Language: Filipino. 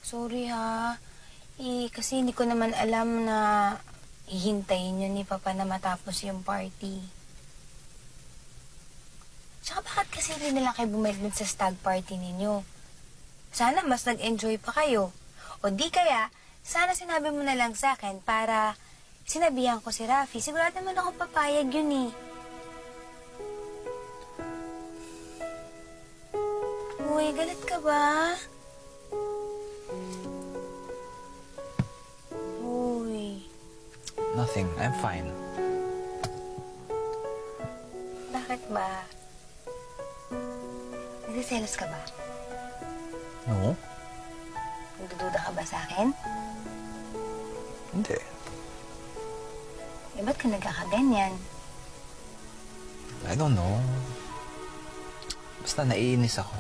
Sorry ha. Kasi hindi ko naman alam na hihintayin yun ni Papa na matapos yung party. Tsaka bakit kasi hindi na lang kayo bumalik dun sa stag party ninyo? Sana mas nag-enjoy pa kayo. O di kaya, sana sinabi mo na lang sa akin para sinabihan ko si Rafi. Sigurado naman ako papayag yun eh. Uy, galit ka ba? Uy, Nothing. I'm fine. bakit ba? Nagsiselos ka ba? No? Nagdududa ka ba sa akin? Hindi. Eh, ba't ka nagkakaganyan? I don't know. Basta naiinis ako.